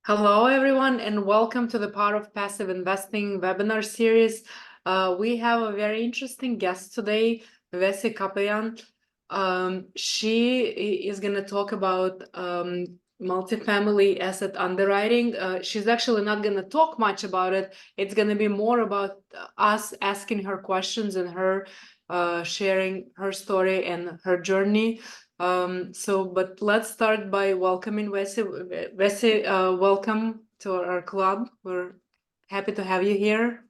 Hello, everyone, and welcome to the Power of Passive Investing webinar series. We have a very interesting guest today, Vessi Kapoulian. She is going to talk about multifamily asset underwriting. She's actually not going to talk much about it. It's going to be more about us asking her questions and her sharing her story and her journey. But let's start by welcoming Vessi. Vessi, welcome to our club. We're happy to have you here.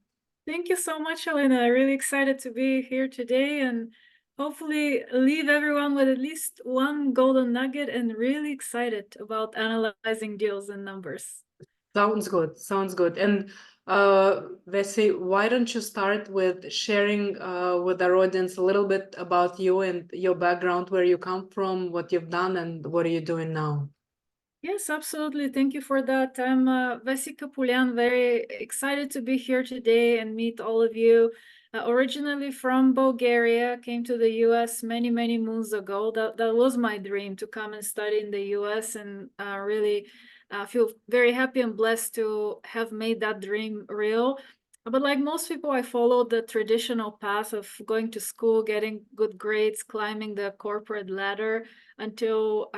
Thank you so much, Elena. I'm really excited to be here today and hopefully leave everyone with at least one golden nugget and really excited about analyzing deals and numbers. Sounds good. Sounds good. And Vessi, why don't you start with sharing with our audience a little bit about you and your background, where you come from, what you've done, and what are you doing now? Yes, absolutely. Thank you for that. I'm Vessi Kapoulian, very excited to be here today and meet all of you. Originally from Bulgaria, came to the US many moons ago. That was my dream, to come and study in the US, and really feel very happy and blessed to have made that dream real. But like most people, I followed the traditional path of going to school, getting good grades, climbing the corporate ladder, until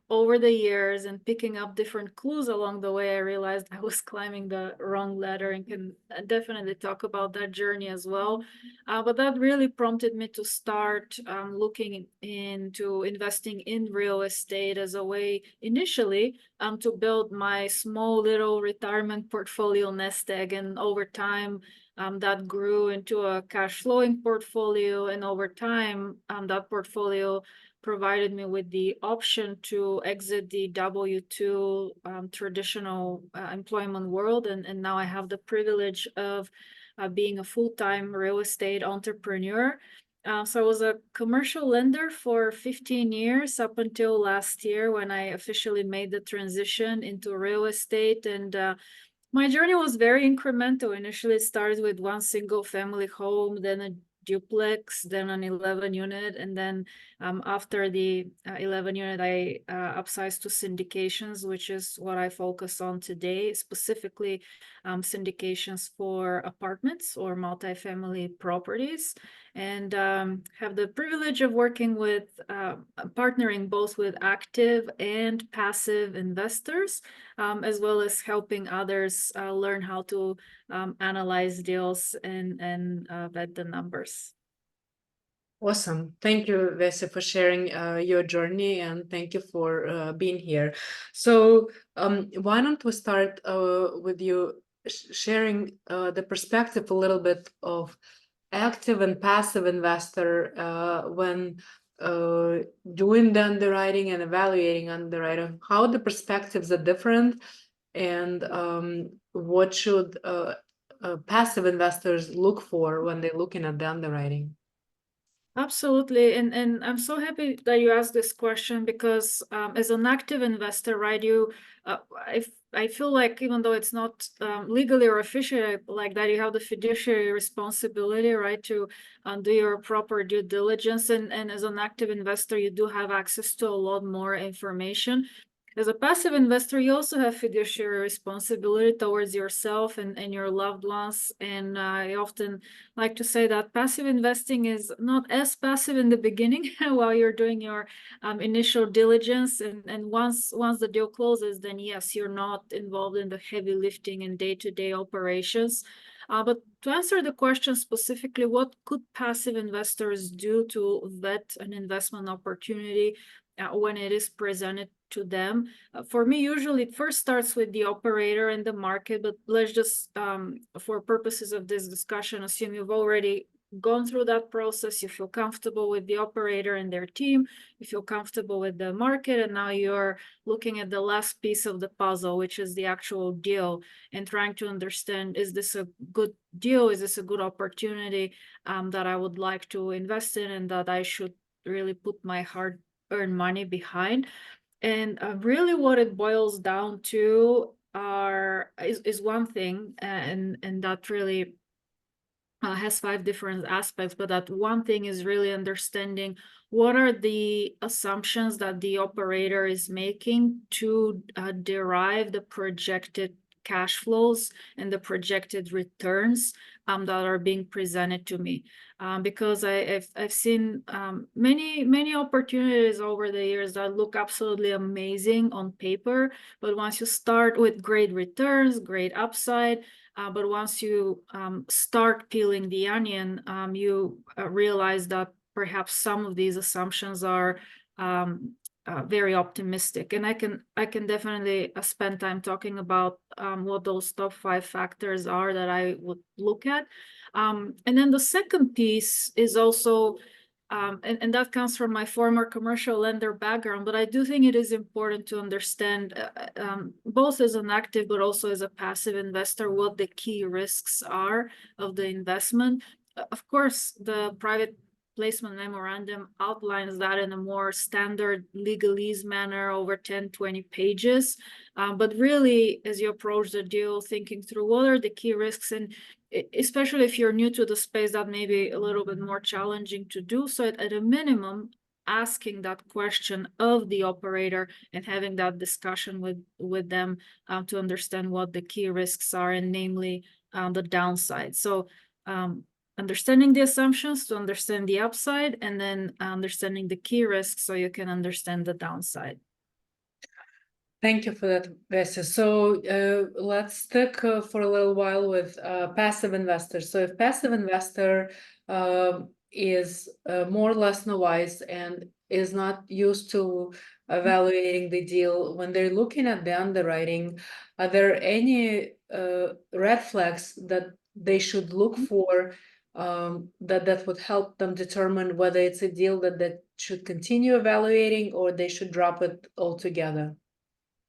over the years and picking up different clues along the way, I realized I was climbing the wrong ladder, and can definitely talk about that journey as well. But that really prompted me to start looking into investing in real estate as a way initially to build my small little retirement portfolio nest egg. And over time, that grew into a cash flowing portfolio. And over time, that portfolio provided me with the option to exit the W-2 traditional employment world. And now I have the privilege of being a full-time real estate entrepreneur. So I was a commercial lender for 15 years up until last year, when I officially made the transition into real estate. And my journey was very incremental. Initially, it started with one single family home, then a duplex, then an 11 unit. And then after the 11 unit, I upsized to syndications, which is what I focus on today, specifically syndications for apartments or multifamily properties. And have the privilege of working with partnering both with active and passive investors, as well as helping others learn how to analyze deals and vet the numbers. Awesome. Thank you, Vessi, for sharing your journey, and thank you for being here. So, why don't we start with you sharing the perspective a little bit of active and passive investor when doing the underwriting and evaluating underwriting, how the perspectives are different, and what should passive investors look for when they're looking at the underwriting? Absolutely. And I'm so happy that you asked this question, because as an active investor, right, I feel like, even though it's not legally or officially like that, you have the fiduciary responsibility, right, to do your proper due diligence. And as an active investor, you do have access to a lot more information. As a passive investor, you also have fiduciary responsibility towards yourself and your loved ones. And I often like to say that passive investing is not as passive in the beginning while you're doing your initial diligence. And once the deal closes, then yes, you're not involved in the heavy lifting and day-to-day operations. But to answer the question specifically, what could passive investors do to vet an investment opportunity when it is presented to them? For me, usually it first starts with the operator and the market, but let's just, for purposes of this discussion, assume you've already gone through that process. You feel comfortable with the operator and their team, you feel comfortable with the market, and now you're looking at the last piece of the puzzle, which is the actual deal, and trying to understand, is this a good deal? Is this a good opportunity that I would like to invest in, and that I should really put my hard-earned money behind? And really what it boils down to is one thing, and that really has 5 different aspects, but that one thing is really understanding what are the assumptions that the operator is making to derive the projected cash flows and the projected returns that are being presented to me. Because I've seen many opportunities over the years that look absolutely amazing on paper, but once you start with great returns, great upside, but once you start peeling the onion, you realize that perhaps some of these assumptions are very optimistic. And I can definitely spend time talking about what those top 5 factors are that I would look at. And then the second piece is also, and that comes from my former commercial lender background, but I do think it is important to understand, both as an active but also as a passive investor, what the key risks are of the investment. Of course, the private placement memorandum outlines that in a more standard legalese manner over 10, 20 pages. But really, as you approach the deal, thinking through what are the key risks, and especially if you're new to the space, that may be a little bit more challenging to do. So at a minimum, asking that question of the operator and having that discussion with them to understand what the key risks are, and namely the downside. So understanding the assumptions to understand the upside, and then understanding the key risks so you can understand the downside. Thank you for that, Vessi. So let's stick for a little while with passive investors. So if passive investor is more or less novice and is not used to evaluating the deal, when they're looking at the underwriting, are there any red flags that they should look for that would help them determine whether it's a deal that should continue evaluating or they should drop it altogether?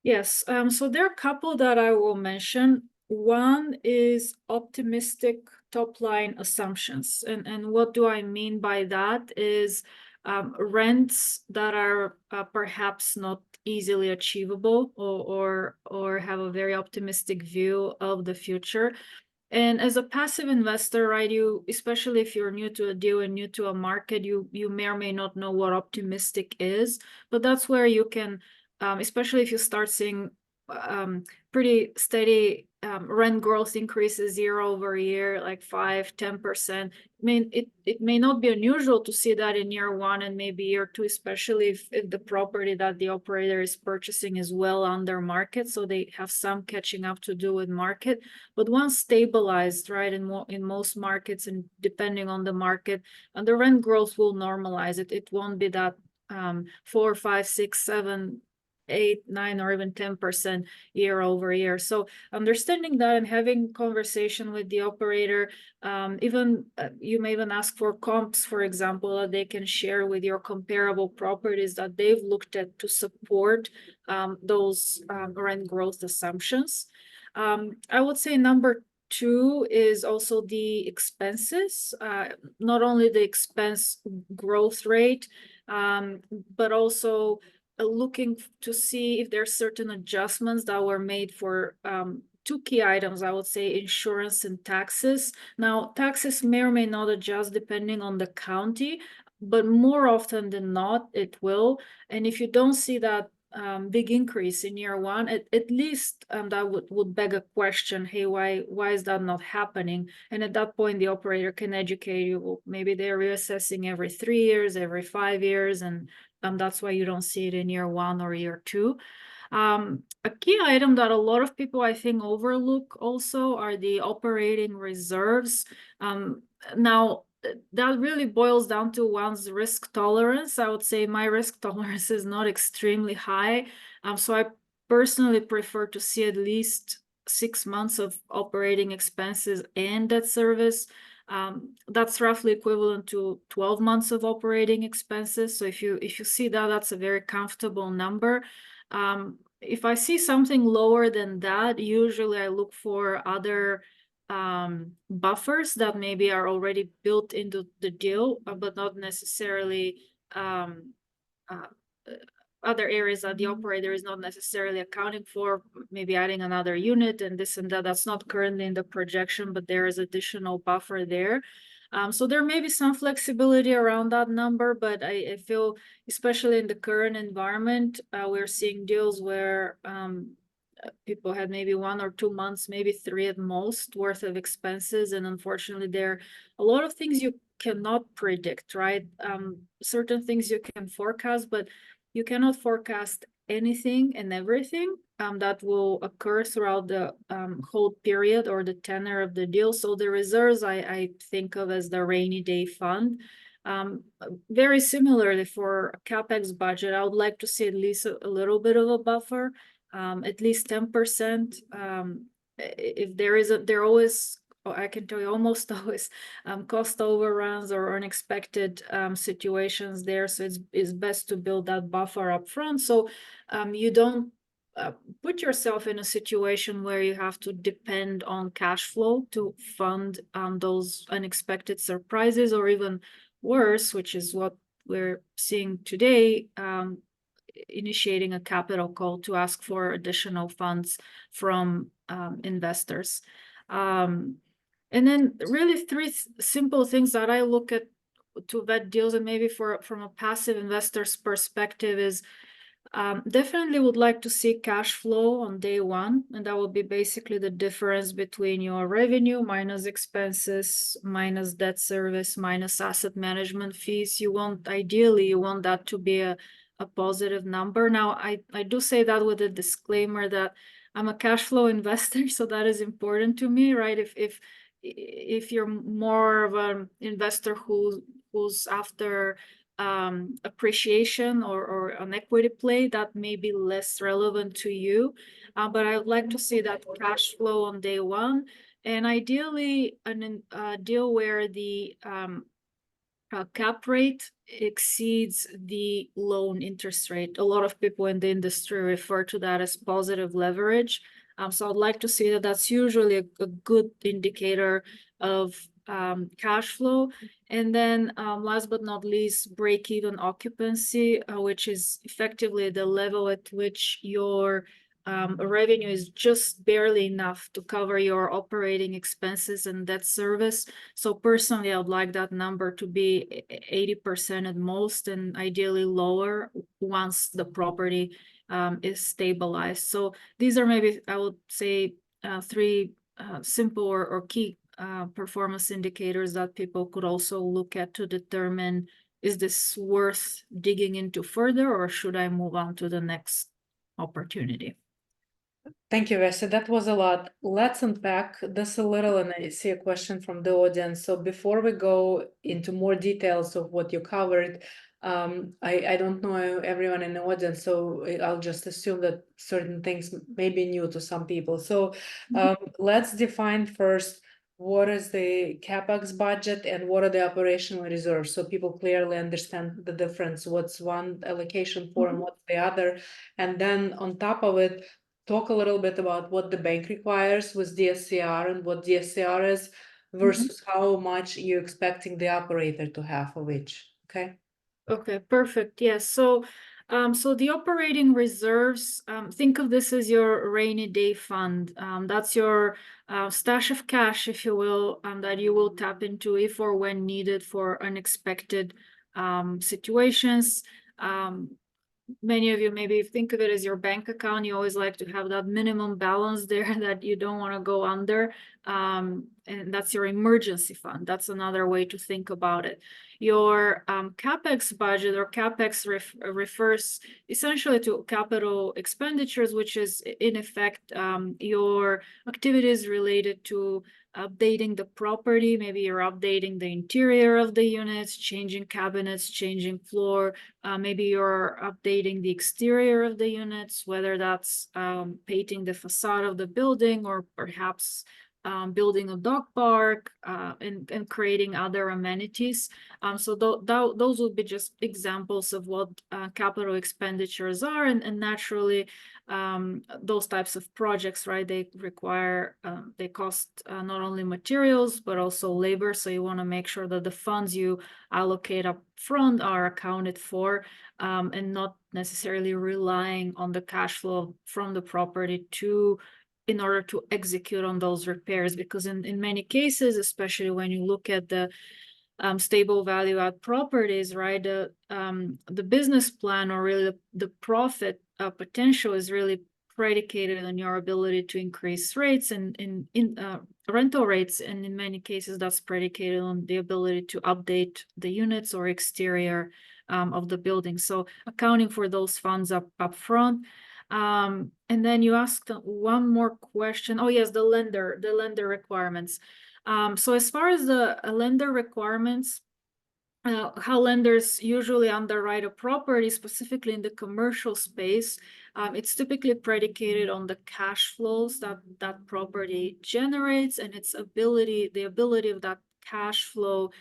Yes, so there are a couple that I will mention. One is optimistic top line assumptions. And what do I mean by that is rents that are perhaps not easily achievable, or have a very optimistic view of the future. And as a passive investor, right, you, especially if you're new to a deal and new to a market, you may or may not know what optimistic is, but that's where you can, especially if you start seeing pretty steady rent growth increases year over year, like 5-10%. I mean, it may not be unusual to see that in year 1 and maybe year 2, especially if the property that the operator is purchasing is well under market, so they have some catching up to do with market. But once stabilized, right, in most markets, and depending on the market, and the rent growth will normalize. It won't be that 4, 5, 6, 7, 8, 9, or even 10% year over year. So understanding that and having conversation with the operator, even you may even ask for comps, for example, that they can share with your comparable properties that they've looked at to support those rent growth assumptions. I would say number 2 is also the expenses, not only the expense growth rate, but also looking to see if there's certain adjustments that were made for 2 key items, I would say insurance and taxes. Now, taxes may or may not adjust depending on the county, but more often than not, it will. And if you don't see that big increase in year 1, at least that would beg a question, hey, why is that not happening? And at that point, the operator can educate you. Well, maybe they're reassessing every 3 years, every 5 years, and that's why you don't see it in year 1 or year 2. A key item that a lot of people, I think, overlook also are the operating reserves. Now, that really boils down to one's risk tolerance. I would say my risk tolerance is not extremely high. So I personally prefer to see at least 6 months of operating expenses and debt service. That's roughly equivalent to 12 months of operating expenses. So if you see that, that's a very comfortable number. If I see something lower than that, usually I look for other buffers that maybe are already built into the deal, but not necessarily other areas that the operator is not necessarily accounting for, maybe adding another unit and this and that. That's not currently in the projection, but there is additional buffer there. So there may be some flexibility around that number, but I feel, especially in the current environment, we're seeing deals where people had maybe 1 or 2 months, maybe 3 at most, worth of expenses. And unfortunately, there are a lot of things you cannot predict, right? Certain things you can forecast, but you cannot forecast anything and everything that will occur throughout the whole period or the tenor of the deal. So the reserves I think of as the rainy day fund. Very similarly for CapEx budget, I would like to see at least a little bit of a buffer, at least 10%. If there is there always, I can tell you almost always, cost overruns or unexpected situations there. So it's best to build that buffer up front, so you don't put yourself in a situation where you have to depend on cash flow to fund those unexpected surprises, or even worse, which is what we're seeing today, initiating a capital call to ask for additional funds from investors. And then really 3 simple things that I look at to vet deals, and maybe from a passive investor's perspective, is definitely would like to see cash flow on day one, and that will be basically the difference between your revenue minus expenses, minus debt service, minus asset management fees. Ideally, you want that to be a positive number. Now, I do say that with a disclaimer that I'm a cash flow investor, so that is important to me, right? If you're more of an investor who's after appreciation or an equity play, that may be less relevant to you. But I would like to see that cash flow on day one, and ideally a deal where the cap rate exceeds the loan interest rate. A lot of people in the industry refer to that as positive leverage. So I'd like to see that that's usually a good indicator of cash flow. And then last but not least, break-even occupancy, which is effectively the level at which your revenue is just barely enough to cover your operating expenses and debt service. So personally, I would like that number to be 80% at most, and ideally lower once the property is stabilized. So these are maybe, I would say, 3 simple or key performance indicators that people could also look at to determine, is this worth digging into further, or should I move on to the next opportunity? Thank you, Vessi. That was a lot. Let's unpack this a little, and I see a question from the audience. So before we go into more details of what you covered, I don't know everyone in the audience, so I'll just assume that certain things may be new to some people. So let's define first, what is the CapEx budget and what are the operational reserves, so people clearly understand the difference, what's one allocation for and what's the other. And then on top of it, talk a little bit about what the bank requires with DSCR and what DSCR is versus how much you're expecting the operator to have of each. Okay. Okay, perfect. Yes. So, so the operating reserves, think of this as your rainy day fund. That's your stash of cash, if you will, that you will tap into if or when needed for unexpected situations. Many of you maybe think of it as your bank account. You always like to have that minimum balance there that you don't want to go under. And that's your emergency fund. That's another way to think about it. Your CapEx budget, or CapEx refers essentially to capital expenditures, which is in effect your activities related to updating the property. Maybe you're updating the interior of the units, changing cabinets, changing floor. Maybe you're updating the exterior of the units, whether that's painting the facade of the building, or perhaps building a dog park and creating other amenities. So those would be just examples of what capital expenditures are, and naturally those types of projects, right, they require, they cost not only materials but also labor. So you want to make sure that the funds you allocate up front are accounted for, and not necessarily relying on the cash flow from the property in order to execute on those repairs. Because in many cases, especially when you look at the stable value add properties, right? The business plan, or really the profit potential, is really predicated on your ability to increase rates and in rental rates, and in many cases that's predicated on the ability to update the units or exterior of the building. So accounting for those funds up front. And then you asked one more question. Oh yes, the lender requirements. So as far as the lender requirements, how lenders usually underwrite a property, specifically in the commercial space, it's typically predicated on the cash flows that that property generates, and the ability of that cash flow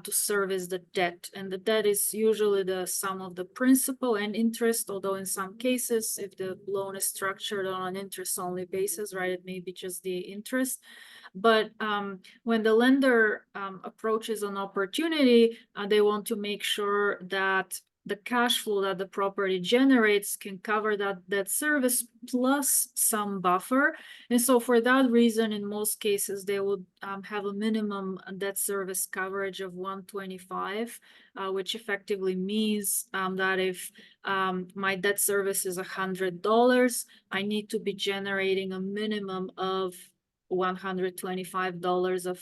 to service the debt. And the debt is usually the sum of the principal and interest, although in some cases, if the loan is structured on an interest-only basis, right, it may be just the interest. But when the lender approaches an opportunity, they want to make sure that the cash flow that the property generates can cover that service plus some buffer. And so for that reason, in most cases, they would have a minimum debt service coverage of 125, which effectively means that if my debt service is $100, I need to be generating a minimum of $125 of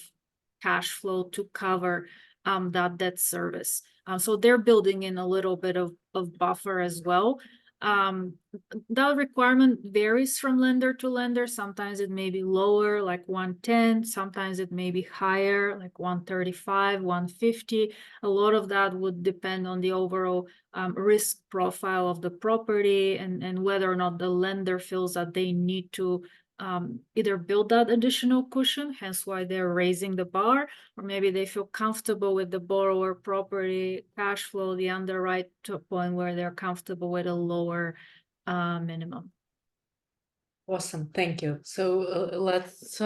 cash flow to cover that debt service. So they're building in a little bit of buffer as well. That requirement varies from lender to lender. Sometimes it may be lower, like 110. Sometimes it may be higher, like 135, 150. A lot of that would depend on the overall risk profile of the property and whether or not the lender feels that they need to either build that additional cushion, hence why they're raising the bar, or maybe they feel comfortable with the borrower property cash flow, the underwrite, to a point where they're comfortable with a lower minimum. Awesome, thank you. So let's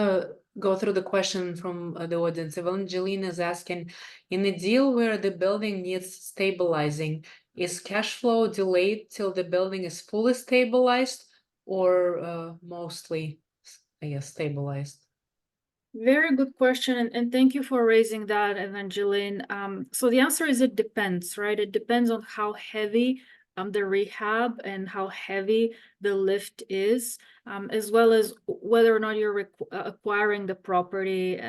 go through the question from the audience. Evangeline is asking, in a deal where the building needs stabilizing, is cash flow delayed till the building is fully stabilized, or mostly, I guess, stabilized? Very good question, and thank you for raising that, Evangeline. So the answer is it depends, right? It depends on how heavy the rehab and how heavy the lift is, as well as whether or not you're acquiring the property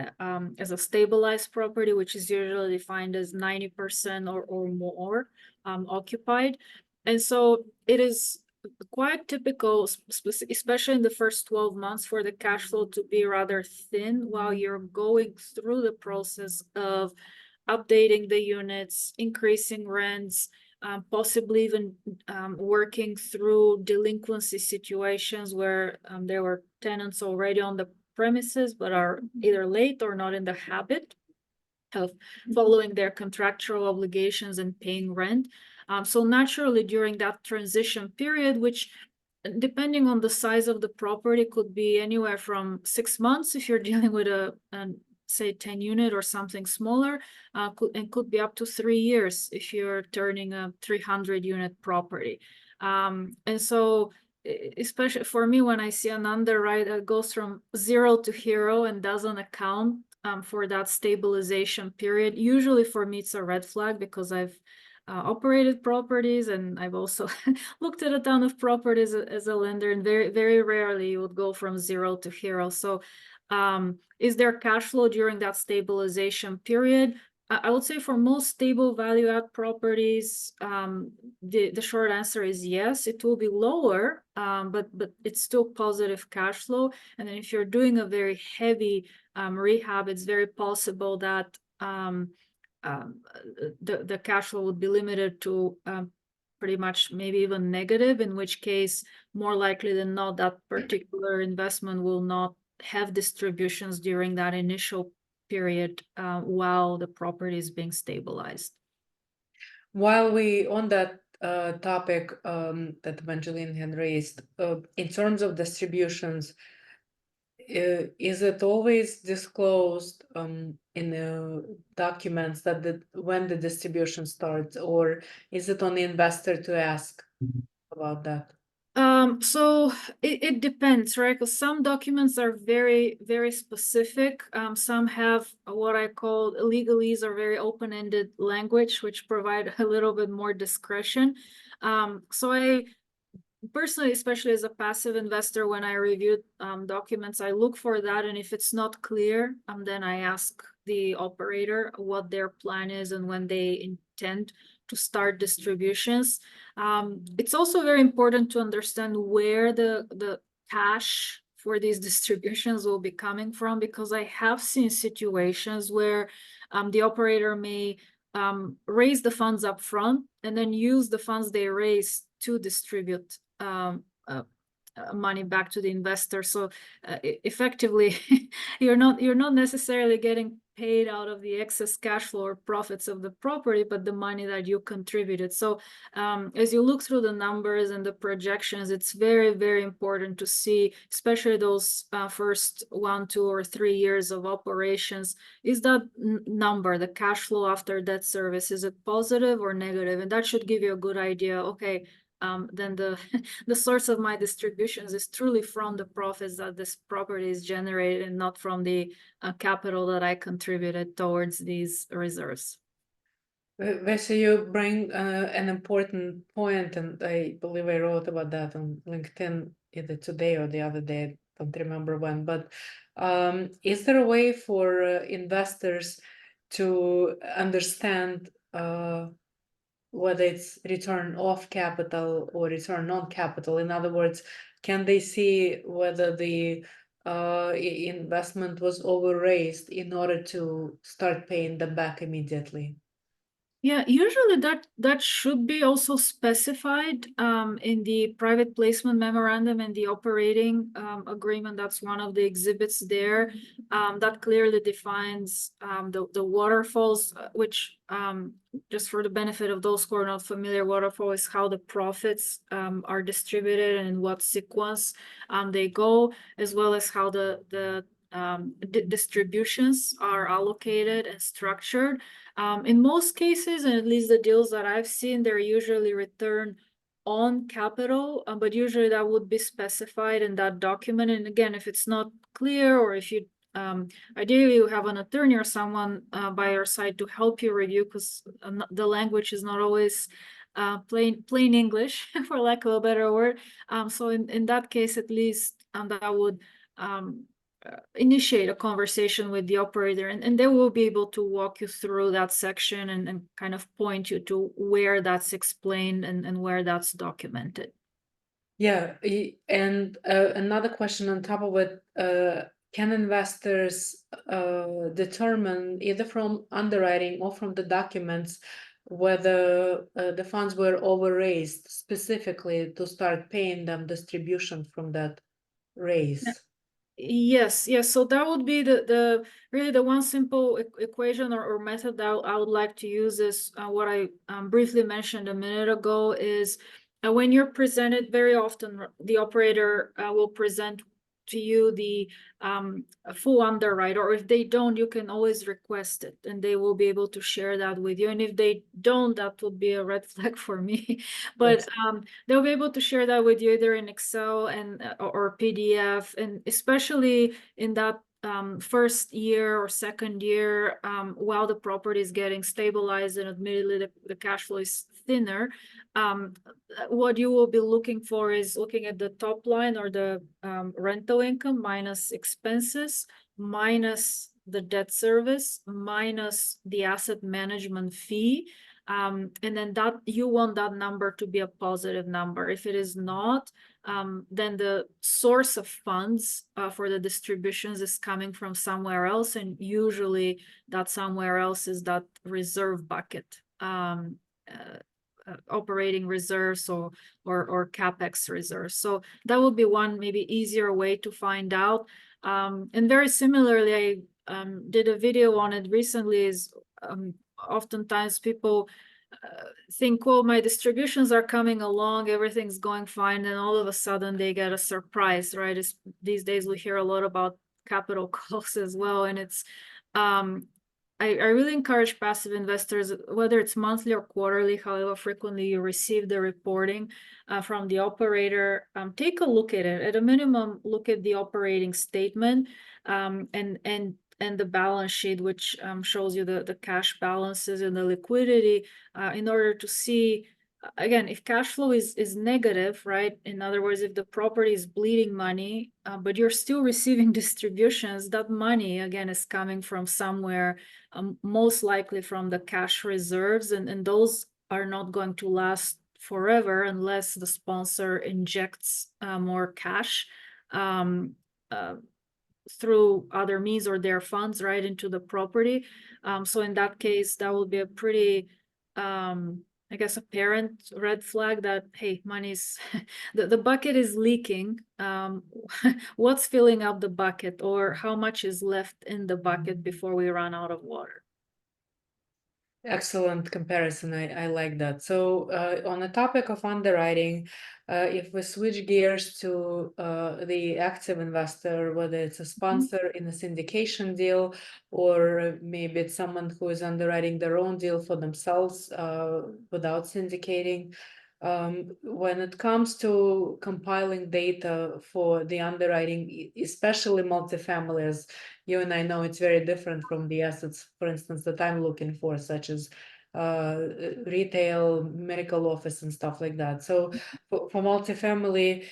as a stabilized property, which is usually defined as 90% or more occupied. And so it is quite typical, especially in the first 12 months, for the cash flow to be rather thin while you're going through the process of updating the units, increasing rents, possibly even working through delinquency situations where there were tenants already on the premises but are either late or not in the habit of following their contractual obligations and paying rent. So naturally, during that transition period, which depending on the size of the property could be anywhere from 6 months if you're dealing with a say 10 unit or something smaller, could be up to 3 years if you're turning a 300 unit property. And so especially for me, when I see an underwrite that goes from 0 to hero and doesn't account for that stabilization period, usually for me it's a red flag, because I've operated properties and I've also looked at a ton of properties as a lender, and very, very rarely you would go from 0 to hero. So is there cash flow during that stabilization period? I would say for most stable value add properties, the short answer is yes. It will be lower, but it's still positive cash flow. And then if you're doing a very heavy rehab, it's very possible that the cash flow would be limited to pretty much maybe even negative, in which case, more likely than not, that particular investment will not have distributions during that initial period while the property is being stabilized. While we on that topic that Evangeline had raised, in terms of distributions, is it always disclosed in the documents that when the distribution starts, or is it on the investor to ask about that? So it depends, right? Because some documents are very, very specific. Some have what I call legalese or very open-ended language, which provide a little bit more discretion. So I personally, especially as a passive investor, when I review documents, I look for that. And if it's not clear, then I ask the operator what their plan is and when they intend to start distributions. It's also very important to understand where the cash for these distributions will be coming from, because I have seen situations where the operator may raise the funds up front and then use the funds they raise to distribute money back to the investor. So effectively, you're not necessarily getting paid out of the excess cash flow or profits of the property, but the money that you contributed. So as you look through the numbers and the projections, it's very, very important to see, especially those first 1, 2, or 3 years of operations, is that number, the cash flow after debt service, is it positive or negative? And that should give you a good idea. Okay, then the source of my distributions is truly from the profits that this property is generated, and not from the capital that I contributed towards these reserves. Vessi, you bring an important point, and I believe I wrote about that on LinkedIn either today or the other day. I don't remember when, but is there a way for investors to understand whether it's return of capital or return on capital? In other words, can they see whether the investment was overraised in order to start paying them back immediately? Yeah, usually that should be also specified in the private placement memorandum and the operating agreement. That's one of the exhibits there that clearly defines the waterfalls, which just for the benefit of those who are not familiar, waterfall is how the profits are distributed and in what sequence they go, as well as how the distributions are allocated and structured. In most cases, and at least the deals that I've seen, they're usually return on capital, but usually that would be specified in that document. And again, if it's not clear, or if you ideally you have an attorney or someone by your side to help you review, because the language is not always plain English, for lack of a better word. So in that case, at least that would initiate a conversation with the operator, and they will be able to walk you through that section and kind of point you to where that's explained and where that's documented. Yeah, and another question on top of it, can investors determine either from underwriting or from the documents whether the funds were overraised specifically to start paying them distribution from that raise? Yes. So that would be the really the one simple equation or method that I would like to use is what I briefly mentioned a minute ago, is when you're presented, very often the operator will present to you the full underwrite, or if they don't, you can always request it and they will be able to share that with you. And if they don't, that would be a red flag for me. But Yes. they'll be able to share that with you either in Excel and or PDF, and especially in that first year or second year, while the property is getting stabilized and admittedly the cash flow is thinner, what you will be looking for is looking at the top line, or the rental income minus expenses, minus the debt service, minus the asset management fee. And then that you want that number to be a positive number. If it is not, then the source of funds for the distributions is coming from somewhere else, and usually that somewhere else is that reserve bucket, operating reserves or capex reserves. So that would be one maybe easier way to find out. And very similarly, I did a video on it recently. Is oftentimes people think, well, my distributions are coming along, everything's going fine, and all of a sudden they get a surprise, right? These days we hear a lot about capital calls as well, and it's I really encourage passive investors, whether it's monthly or quarterly, however frequently you receive the reporting from the operator, take a look at it. At a minimum, look at the operating statement and the balance sheet, which shows you the cash balances and the liquidity in order to see, again, if cash flow is negative, right? In other words, if the property is bleeding money, but you're still receiving distributions, that money, again, is coming from somewhere, most likely from the cash reserves, and those are not going to last forever unless the sponsor injects more cash um, uh, through other means or their funds right into the property. So in that case, that will be a pretty, I guess, apparent red flag that, hey, money's the bucket is leaking. What's filling up the bucket, or how much is left in the bucket before we run out of water? Excellent comparison. I like that. So, on the topic of underwriting, if we switch gears to the active investor, whether it's a sponsor in a syndication deal, or maybe it's someone who is underwriting their own deal for themselves without syndicating. When it comes to compiling data for the underwriting, especially multifamily, as you and I know, it's very different from the assets, for instance, that I'm looking for, such as retail, medical office, and stuff like that. So for multifamily,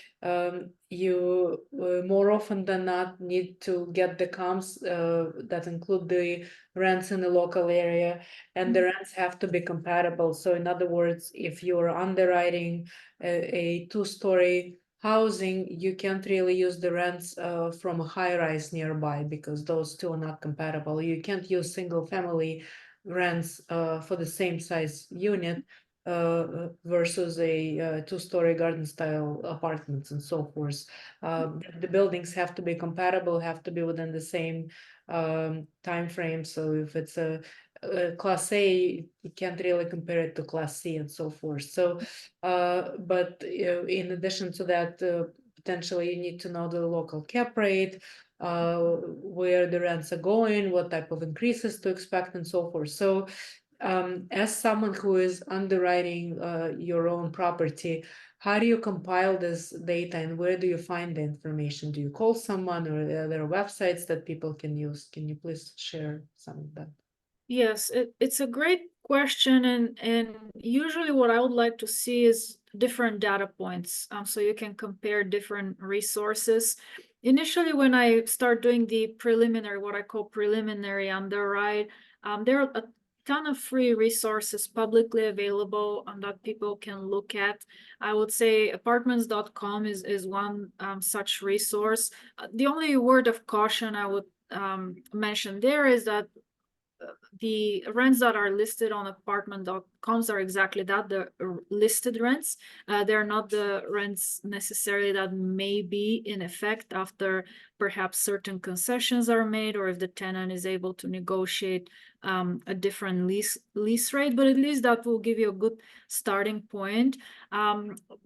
you more often than not need to get the comps that include the rents in the local area, and the rents have to be compatible. So in other words, if you're underwriting a two-story housing, you can't really use the rents from a high rise nearby because those two are not compatible. You can't use single family rents for the same size unit versus a two-story garden style apartments and so forth. The buildings have to be compatible, have to be within the same time frame. So if it's a class A, you can't really compare it to class C and so forth. So but in addition to that, potentially you need to know the local cap rate, where the rents are going, what type of increases to expect, and so forth. So as someone who is underwriting your own property, how do you compile this data, and where do you find the information? Do you call someone, or are there websites that people can use? Can you please share some of that? Yes, it's a great question, and usually what I would like to see is different data points, so you can compare different resources. Initially, when I start doing the preliminary, what I call preliminary underwrite, there are a ton of free resources publicly available that people can look at. I would say apartments.com is one such resource. The only word of caution I would mention there is that the rents that are listed on apartment.coms are exactly that, the listed rents. They're not the rents necessarily that may be in effect after perhaps certain concessions are made, or if the tenant is able to negotiate a different lease rate, but at least that will give you a good starting point.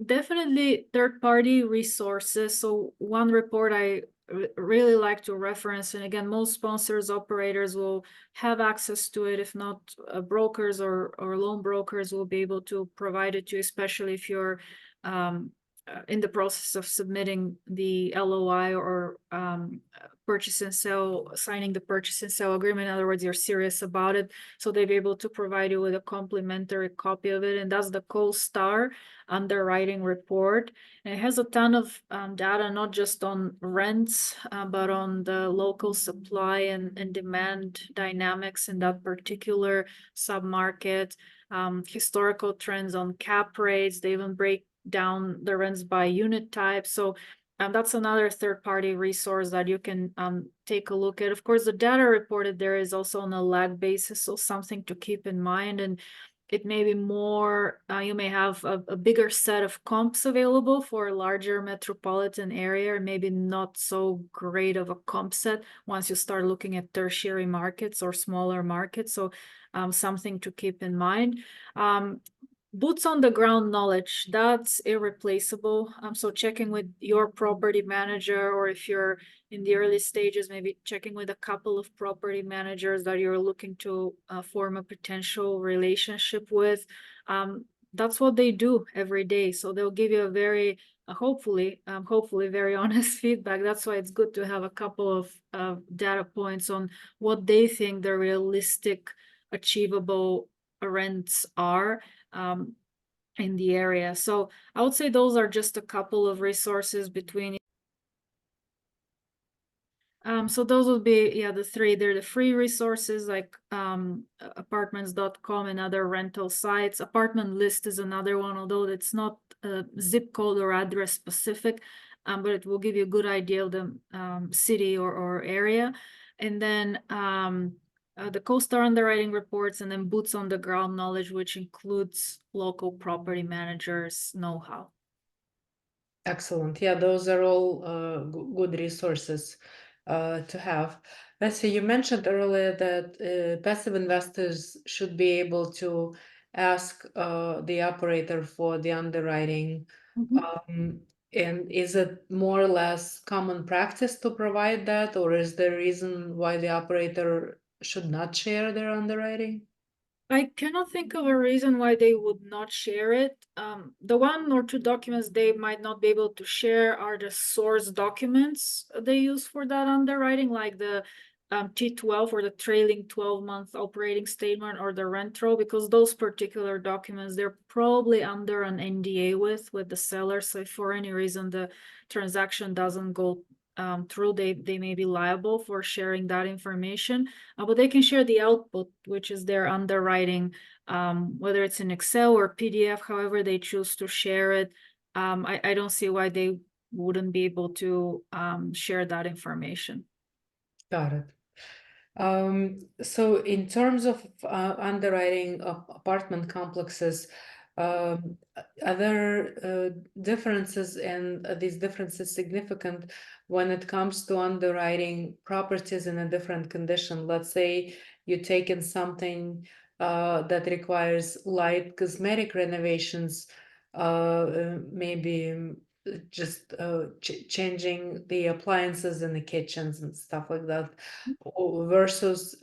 Definitely third-party resources. So one report I really like to reference, and again, most sponsors, operators will have access to it. If not, brokers or loan brokers will be able to provide it to you, especially if you're in the process of submitting the LOI or purchase and sell, signing the purchase and sell agreement. In other words, you're serious about it. So they'll be able to provide you with a complimentary copy of it. And that's the CoStar underwriting report. And it has a ton of data, not just on rents, but on the local supply and demand dynamics in that particular submarket, historical trends on cap rates. They even break down the rents by unit type. So that's another third-party resource that you can take a look at. Of course, the data reported there is also on a lag basis, so something to keep in mind. And it may be more, you may have a bigger set of comps available for a larger metropolitan area, or maybe not so great of a comp set once you start looking at tertiary markets or smaller markets. So something to keep in mind. boots on the ground knowledge, that's irreplaceable. So checking with your property manager, or if you're in the early stages, maybe checking with a couple of property managers that you're looking to form a potential relationship with. That's what they do every day. So they'll give you a very, hopefully very honest feedback. That's why it's good to have a couple of data points on what they think the realistic, achievable rents are in the area. So I would say those are just a couple of resources between. So those would be, yeah, the three. They're the free resources like apartments.com and other rental sites. Apartment List is another one, although it's not zip code or address specific, but it will give you a good idea of the city or area. And then the CoStar underwriting reports, and then boots on the ground knowledge, which includes local property managers' know-how. Excellent. Yeah, those are all good resources to have. Vessi, you mentioned earlier that passive investors should be able to ask the operator for the underwriting. And is it more or less common practice to provide that, or is there a reason why the operator should not share their underwriting? I cannot think of a reason why they would not share it. The one or two documents they might not be able to share are the source documents they use for that underwriting, like the T12 or the trailing 12-month operating statement or the rent roll, because those particular documents, they're probably under an NDA with the seller. So if for any reason the transaction doesn't go through, they may be liable for sharing that information. But they can share the output, which is their underwriting, whether it's in Excel or PDF, however they choose to share it. I don't see why they wouldn't be able to share that information. Got it. So in terms of underwriting of apartment complexes, are there differences, and are these differences significant when it comes to underwriting properties in a different condition? Let's say you take in something that requires light cosmetic renovations, maybe just changing the appliances in the kitchens and stuff like that, versus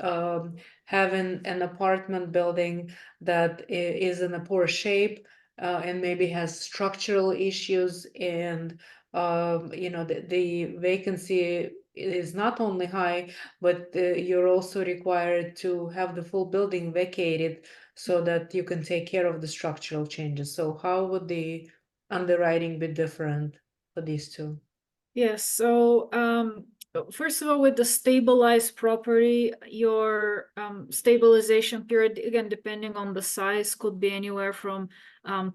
having an apartment building that is in a poor shape and maybe has structural issues, and the vacancy is not only high, but you're also required to have the full building vacated so that you can take care of the structural changes. So how would the underwriting be different for these two? Yes, so first of all, with the stabilized property, your stabilization period, again, depending on the size, could be anywhere from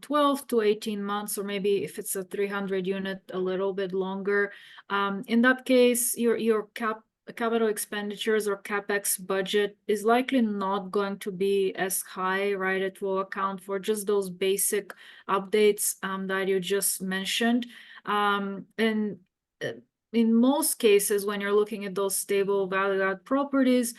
12 to 18 months, or maybe if it's a 300 unit, a little bit longer. In that case, your capital expenditures or CapEx budget is likely not going to be as high, right? It will account for just those basic updates that you just mentioned. And in most cases, when you're looking at those stable value-add properties,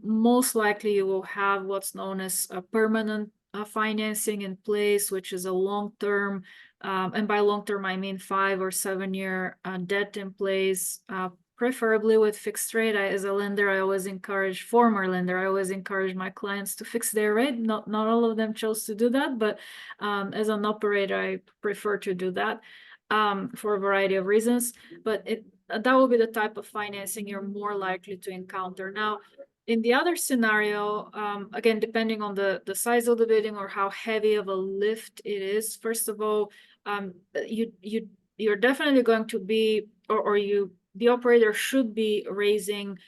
most likely you will have what's known as a permanent financing in place, which is a long-term, and by long-term I mean 5 or 7 year debt in place, preferably with fixed rate. As a lender, I always encourage, former lender, I always encourage my clients to fix their rate. Not all of them chose to do that, but as an operator, I prefer to do that. For a variety of reasons, but that will be the type of financing you're more likely to encounter. Now, in the other scenario, again, depending on the size of the building or how heavy of a lift it is, first of all, you're definitely going to be, the operator should be raising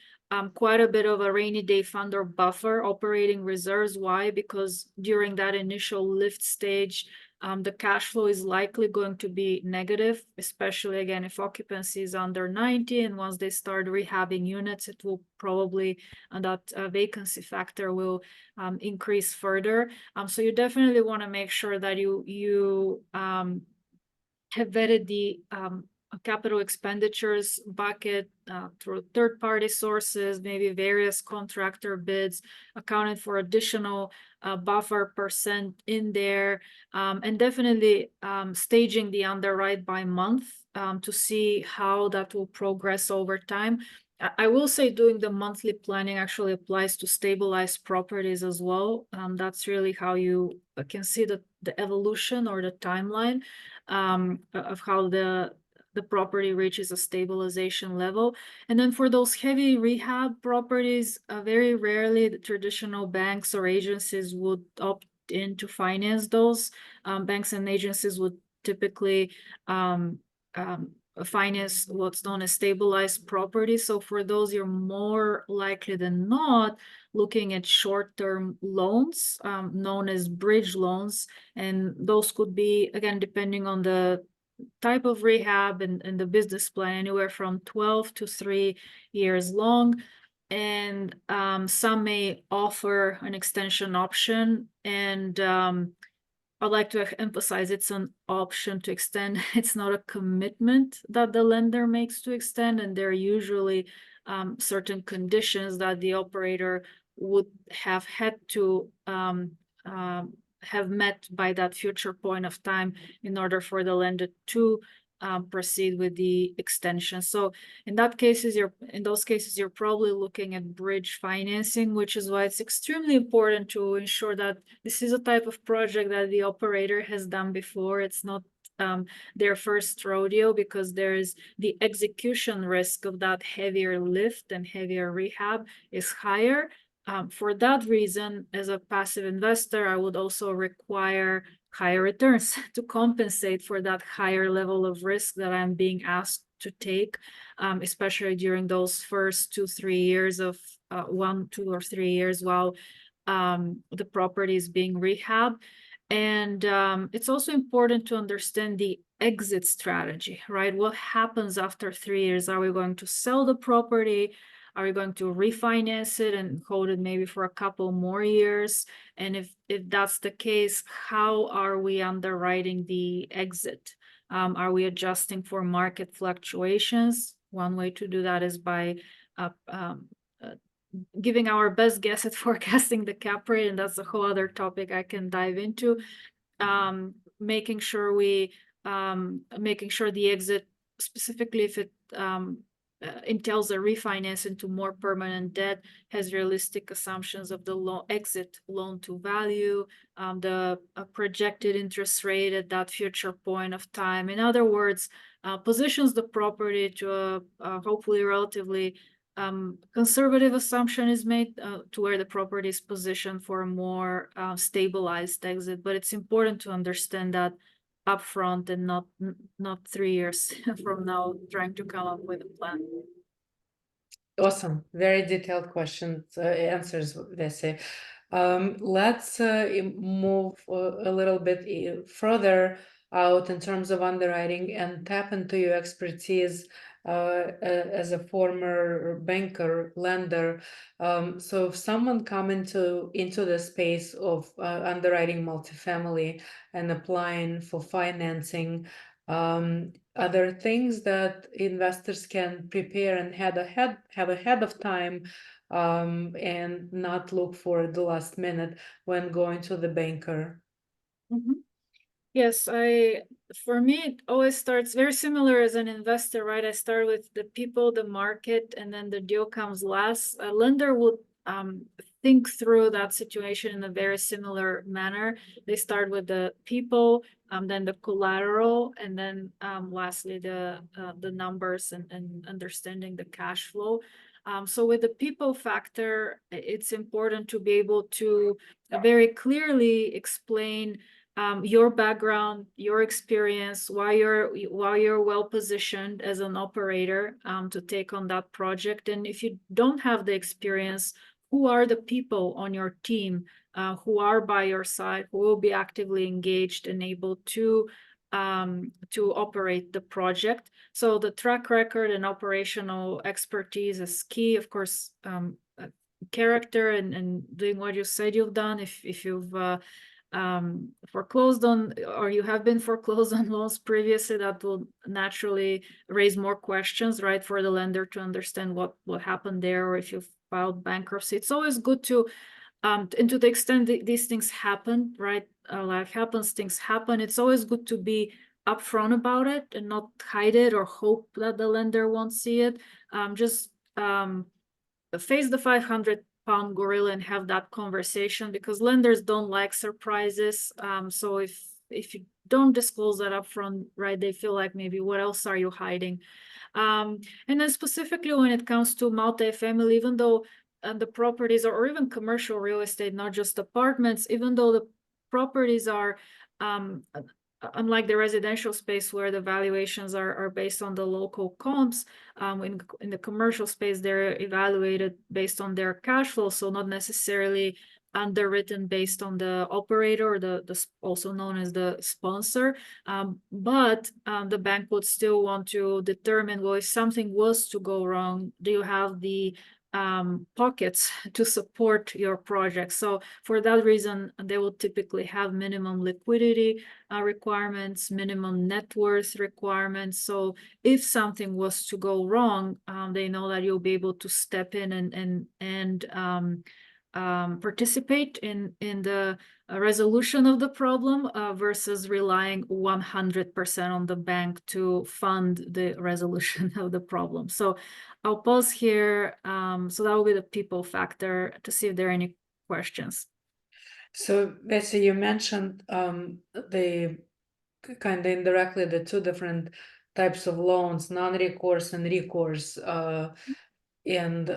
quite a bit of a rainy day fund or buffer operating reserves. Why? Because during that initial lift stage, the cash flow is likely going to be negative, especially again if occupancy is under 90, and once they start rehabbing units, it will probably, that vacancy factor will increase further. So you definitely want to make sure that you have vetted the capital expenditures bucket through third-party sources, maybe various contractor bids, accounting for additional buffer percent in there, and definitely staging the underwrite by month to see how that will progress over time. I will say doing the monthly planning actually applies to stabilized properties as well. That's really how you can see the evolution or the timeline of how the property reaches a stabilization level. And then for those heavy rehab properties, very rarely the traditional banks or agencies would opt in to finance those. Banks and agencies would typically finance what's known as stabilized property. So for those, you're more likely than not looking at short-term loans, known as bridge loans. And those could be, again, depending on the type of rehab and the business plan, anywhere from 12 to 3 years long. And some may offer an extension option. And I'd like to emphasize it's an option to extend. It's not a commitment that the lender makes to extend, and there are usually certain conditions that the operator would have had to have met by that future point of time in order for the lender to proceed with the extension. So in those cases, you're probably looking at bridge financing, which is why it's extremely important to ensure that this is a type of project that the operator has done before. It's not their first rodeo, because there's the execution risk of that heavier lift and heavier rehab is higher. For that reason, as a passive investor, I would also require higher returns to compensate for that higher level of risk that I'm being asked to take, especially during those first 2-3 years of 1, 2, or 3 years while the property is being rehabbed. And it's also important to understand the exit strategy, right? What happens after 3 years? Are we going to sell the property? Are we going to refinance it and hold it maybe for a couple more years? And if that's the case, how are we underwriting the exit? Are we adjusting for market fluctuations? One way to do that is by giving our best guess at forecasting the cap rate, and that's a whole other topic I can dive into. Making sure the exit, specifically if it entails a refinance into more permanent debt, has realistic assumptions of the exit loan to value, the projected interest rate at that future point of time. In other words, positions the property to a hopefully relatively conservative assumption is made to where the property is positioned for a more stabilized exit. But it's important to understand that upfront and not 3 years from now trying to come up with a plan. Awesome. Very detailed questions, answers, Vessi. Let's move a little bit further out in terms of underwriting and tap into your expertise as a former banker, lender. So if someone come into the space of underwriting multifamily and applying for financing, are there things that investors can prepare and have ahead of time, and not look for the last minute when going to the banker? Mm-hmm. Yes, for me, it always starts very similar as an investor, right? I start with the people, the market, and then the deal comes last. A lender would think through that situation in a very similar manner. They start with the people, then the collateral, and then lastly the numbers and understanding the cash flow. So with the people factor, it's important to be able to very clearly explain your background, your experience, why you're well positioned as an operator to take on that project. And if you don't have the experience, who are the people on your team who are by your side, who will be actively engaged and able to operate the project? So the track record and operational expertise is key. Of course, character and doing what you said you've done. If you've foreclosed on, or you have been foreclosed on loans previously, that will naturally raise more questions, right, for the lender to understand what happened there, or if you filed bankruptcy. It's always good to, and to the extent that these things happen, right, life happens, things happen, it's always good to be upfront about it and not hide it or hope that the lender won't see it. Just face the 500-pound gorilla and have that conversation, because lenders don't like surprises. So if you don't disclose that upfront, right, they feel like, maybe what else are you hiding? And then specifically when it comes to multifamily, even though the properties, or even commercial real estate, not just apartments, even though the properties are, unlike the residential space where the valuations are based on the local comps, in the commercial space, they're evaluated based on their cash flow, so not necessarily underwritten based on the operator, or the also known as the sponsor. But the bank would still want to determine, well, if something was to go wrong, do you have the pockets to support your project? So for that reason, they will typically have minimum liquidity requirements, minimum net worth requirements. So if something was to go wrong, they know that you'll be able to step in and participate in the resolution of the problem, versus relying 100% on the bank to fund the resolution of the problem. So I'll pause here. So that will be the people factor, to see if there are any questions. So, Vessi, you mentioned the kind of indirectly the two different types of loans, non-recourse and recourse. And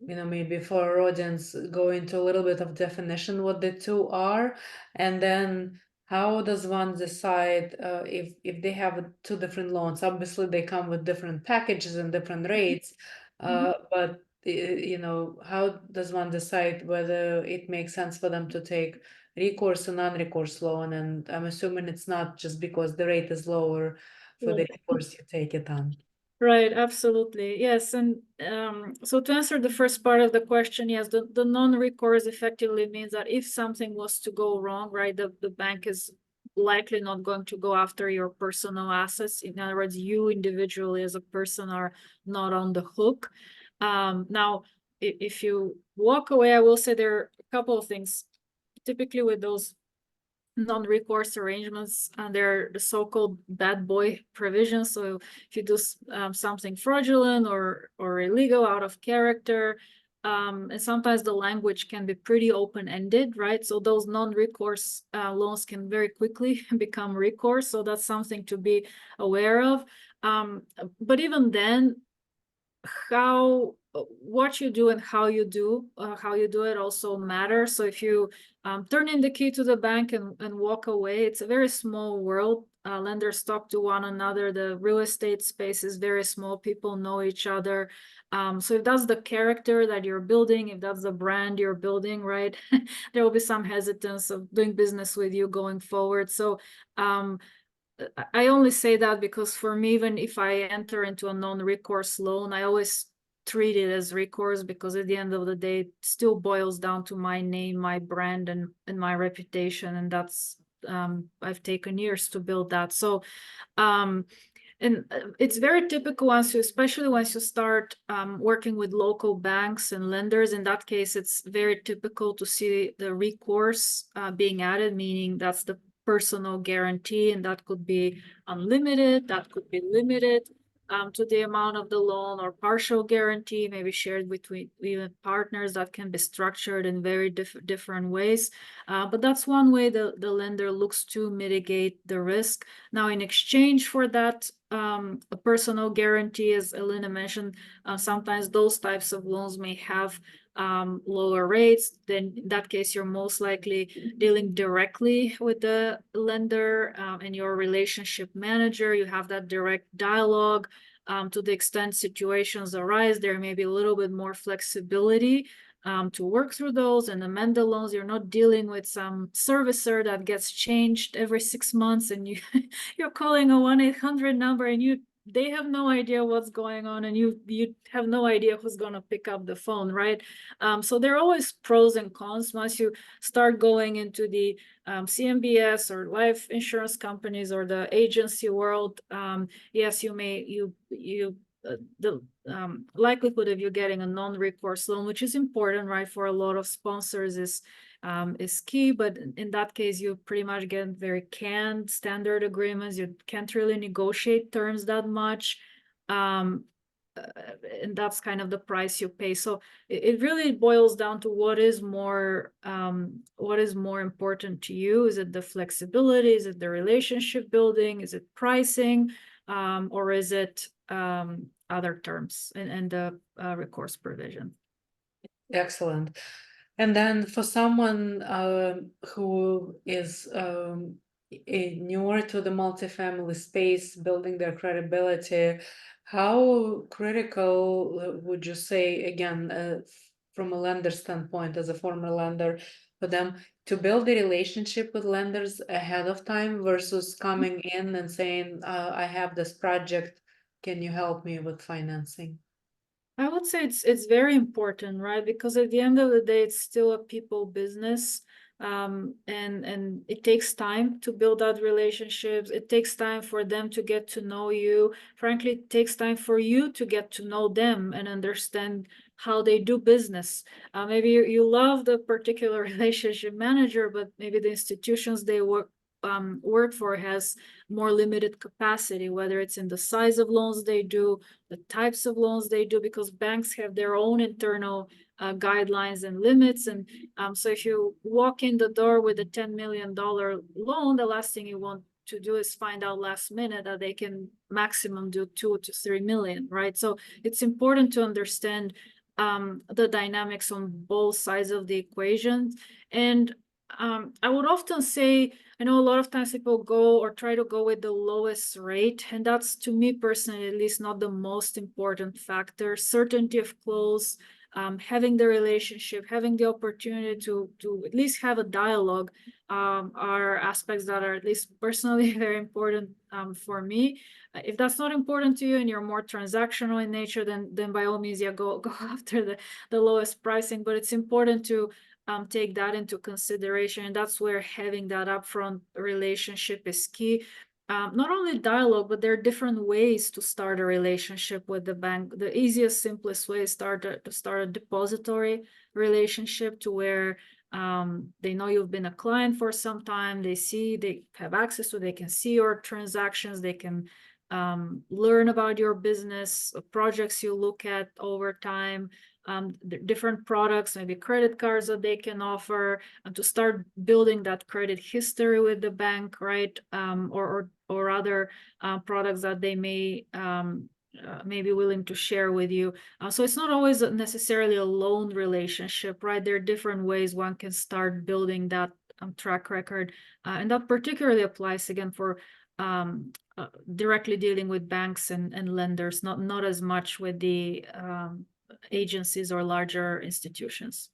maybe for our audience, go into a little bit of definition what the two are, and then how does one decide if they have two different loans? Obviously, they come with different packages and different rates, but how does one decide whether it makes sense for them to take recourse or non-recourse loan? And I'm assuming it's not just because the rate is lower for the recourse you take it on. Right, absolutely. Yes. And so to answer the first part of the question, yes, the non-recourse effectively means that if something was to go wrong, right, the bank is likely not going to go after your personal assets. In other words, you individually as a person are not on the hook. Now, if you walk away, I will say there are a couple of things. Typically with those non-recourse arrangements, and they're the so-called bad boy provisions. So if you do something fraudulent or illegal, out of character, and sometimes the language can be pretty open-ended, right? So those non-recourse loans can very quickly become recourse. So that's something to be aware of. But even then, what you do and how you do it also matters. So if you turn in the key to the bank and walk away, it's a very small world. Lenders talk to one another. The real estate space is very small. People know each other. So if that's the character that you're building, if that's the brand you're building, right, there will be some hesitance of doing business with you going forward. So I only say that because for me, even if I enter into a non-recourse loan, I always treat it as recourse, because at the end of the day, it still boils down to my name, my brand, and my reputation. And that's, I've taken years to build that. So, and it's very typical especially once you start working with local banks and lenders. In that case, it's very typical to see the recourse being added, meaning that's the personal guarantee, and that could be unlimited, that could be limited to the amount of the loan, or partial guarantee, maybe shared between even partners. That can be structured in very different ways. But that's one way the lender looks to mitigate the risk. Now, in exchange for that, a personal guarantee, as Elena mentioned, sometimes those types of loans may have lower rates. Then in that case, you're most likely dealing directly with the lender and your relationship manager. You have that direct dialogue. To the extent situations arise, there may be a little bit more flexibility to work through those and amend the loans. You're not dealing with some servicer that gets changed every 6 months, and you're calling a 1-800 number and you they have no idea what's going on, and you have no idea who's going to pick up the phone, right? So there are always pros and cons. Once you start going into the CMBS or life insurance companies or the agency world, yes, the likelihood of you getting a non-recourse loan, which is important, right, for a lot of sponsors, is key. But in that case, you pretty much get very canned standard agreements. You can't really negotiate terms that much. And that's kind of the price you pay. So it really boils down to what is more important to you. Is it the flexibility? Is it the relationship building? Is it pricing? Or is it other terms and the recourse provision? Excellent. And then for someone who is newer to the multifamily space, building their credibility, how critical would you say, again, from a lender standpoint, as a former lender, for them to build a relationship with lenders ahead of time versus coming in and saying, I have this project, can you help me with financing? I would say it's very important, right? Because at the end of the day, it's still a people business. And it takes time to build out relationships. It takes time for them to get to know you. Frankly, it takes time for you to get to know them and understand how they do business. Maybe you love the particular relationship manager, but maybe the institutions they work for has more limited capacity, whether it's in the size of loans they do, the types of loans they do, because banks have their own internal guidelines and limits. And so if you walk in the door with a $10 million loan, the last thing you want to do is find out last minute that they can maximum do 2 to 3 million, right? So it's important to understand the dynamics on both sides of the equation. And I would often say, I know a lot of times people go or try to go with the lowest rate, and that's, to me personally, at least, not the most important factor. Certainty of close, having the relationship, having the opportunity to at least have a dialogue, are aspects that are, at least personally, very important for me. If that's not important to you and you're more transactional in nature, then by all means, yeah, go after the lowest pricing. But it's important to take that into consideration. And that's where having that upfront relationship is key. Not only dialogue, but there are different ways to start a relationship with the bank. The easiest, simplest way is to start a depository relationship, to where they know you've been a client for some time. They have access to, they can see your transactions, they can learn about your business, projects you look at over time, different products, maybe credit cards that they can offer, and to start building that credit history with the bank, right? Or other products that they may be willing to share with you. So it's not always necessarily a loan relationship, right? There are different ways one can start building that track record. And that particularly applies, again, for directly dealing with banks and lenders, not as much with the agencies or larger institutions.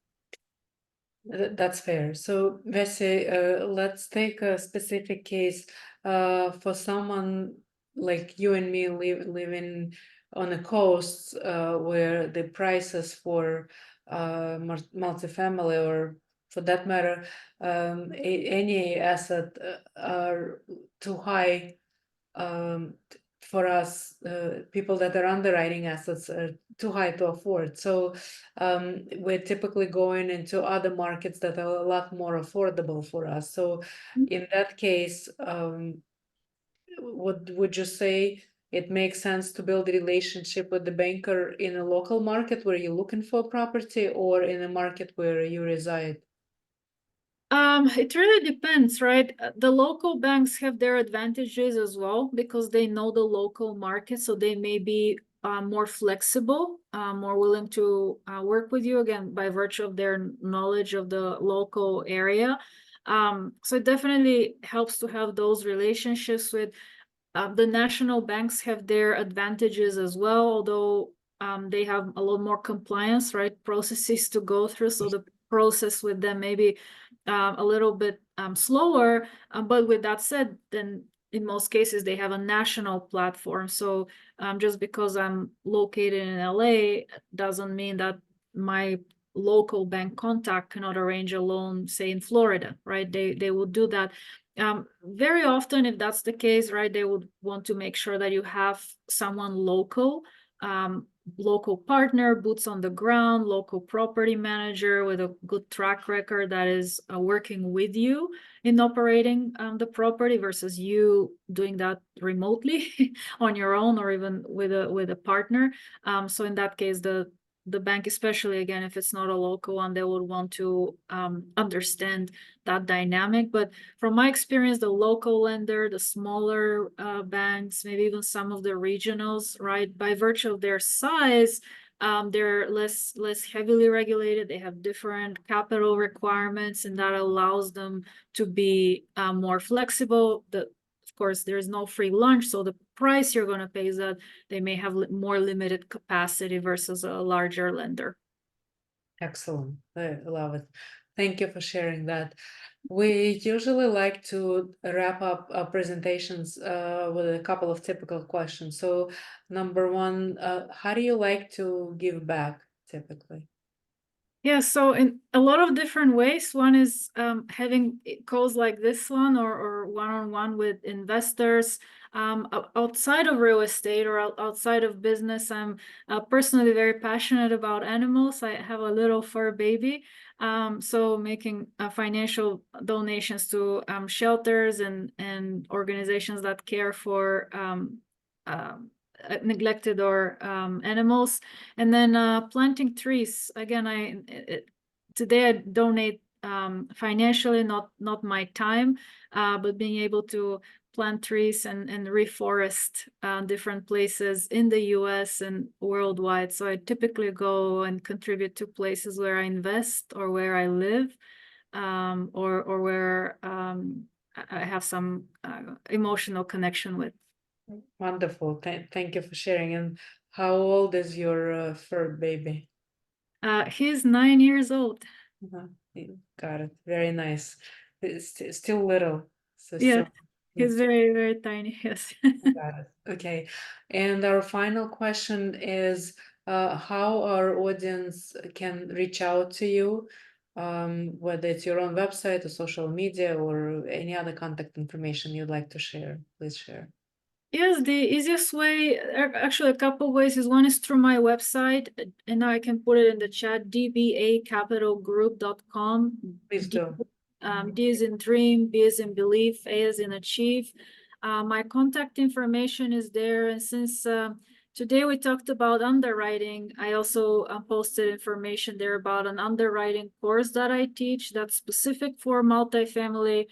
That's fair. So, Vessi, let's take a specific case for someone like you and me living on a coast where the prices for multifamily, or for that matter, any asset are too high for us, people that are underwriting assets are too high to afford. So we're typically going into other markets that are a lot more affordable for us. So in that case, would you say it makes sense to build a relationship with the banker in a local market where you're looking for property, or in a market where you reside? It really depends, right? The local banks have their advantages as well, because they know the local market, so they may be more flexible, more willing to work with you, again, by virtue of their knowledge of the local area. So it definitely helps to have those relationships with the national banks. Have their advantages as well, although they have a lot more compliance, right, processes to go through. So the process with them maybe a little bit slower. But with that said, then in most cases, they have a national platform. So just because I'm located in LA doesn't mean that my local bank contact cannot arrange a loan, say in Florida, right? They would do that. Very often, if that's the case, right, they would want to make sure that you have someone local, local partner, boots on the ground, local property manager with a good track record that is working with you in operating the property versus you doing that remotely on your own or even with a partner. So in that case, the bank, especially again, if it's not a local one, they would want to understand that dynamic. But from my experience, the local lender, the smaller banks, maybe even some of the regionals, right, by virtue of their size, they're less heavily regulated. They have different capital requirements, and that allows them to be more flexible. Of course, there's no free lunch, so the price you're going to pay is that they may have more limited capacity versus a larger lender. Excellent. I love it. Thank you for sharing that. We usually like to wrap up our presentations with a couple of typical questions. So, number one, how do you like to give back typically? Yeah, so in a lot of different ways. One is having calls like this one or one-on-one with investors. Outside of real estate or outside of business, I'm personally very passionate about animals. I have a little fur baby. So making financial donations to shelters and organizations that care for neglected or animals, and then planting trees. Again, today I donate financially, not my time, but being able to plant trees and reforest different places in the US and worldwide. So I typically go and contribute to places where I invest or where I live, or where I have some emotional connection with. Wonderful. Thank you for sharing. And how old is your fur baby? He's 9 years old. Got it. Very nice. It's still little. So Yeah, still. he's very, very tiny. Yes. Got it. Okay. And our final question is how our audience can reach out to you, whether it's your own website or social media or any other contact information you'd like to share. Please share. Yes, the easiest way, actually a couple ways, is one is through my website, and I can put it in the chat, dbacapitalgroup.com. Please do. D is in dream, B is in belief, A is in achieve. My contact information is there, and since today we talked about underwriting, I also posted information there about an underwriting course that I teach that's specific for multifamily,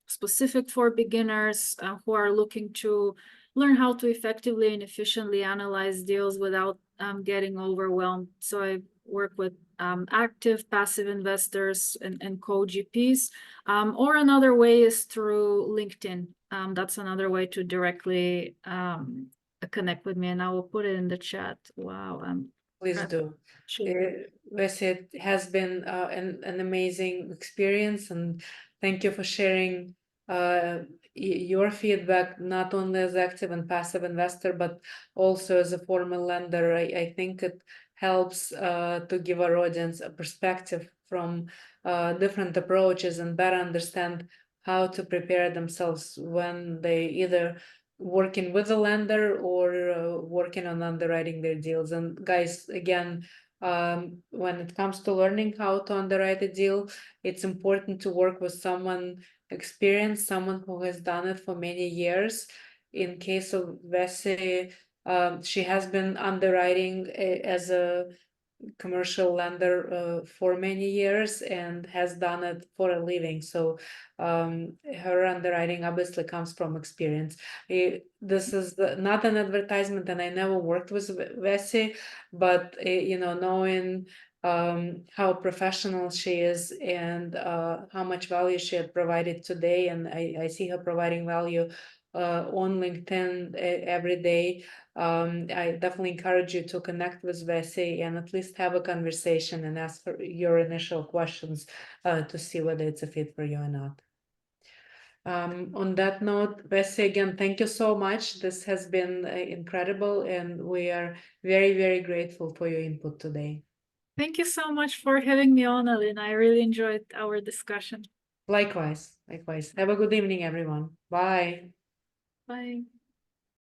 specific for beginners who are looking to learn how to effectively and efficiently analyze deals without getting overwhelmed. So I work with active, passive investors and co-GPs. Or another way is through LinkedIn. That's another way to directly connect with me, and I will put it in the chat. Wow. Please do. Vessi, it has been an amazing experience, and thank you for sharing your feedback, not only as active and passive investor, but also as a former lender. I think it helps to give our audience a perspective from different approaches and better understand how to prepare themselves when they either working with a lender or working on underwriting their deals. And guys, again, when it comes to learning how to underwrite a deal, it's important to work with someone experienced, someone who has done it for many years. In case of Vessi, she has been underwriting as a commercial lender for many years and has done it for a living. So her underwriting obviously comes from experience. This is not an advertisement, and I never worked with Vessi, but knowing how professional she is and how much value she had provided today, and I see her providing value on LinkedIn every day. I definitely encourage you to connect with Vessi and at least have a conversation and ask for your initial questions to see whether it's a fit for you or not. On that note, Vessi, again, thank you so much. This has been incredible, and we are very, very grateful for your input today. Thank you so much for having me on, Alina. I really enjoyed our discussion. Likewise, likewise. Have a good evening, everyone. Bye. Bye.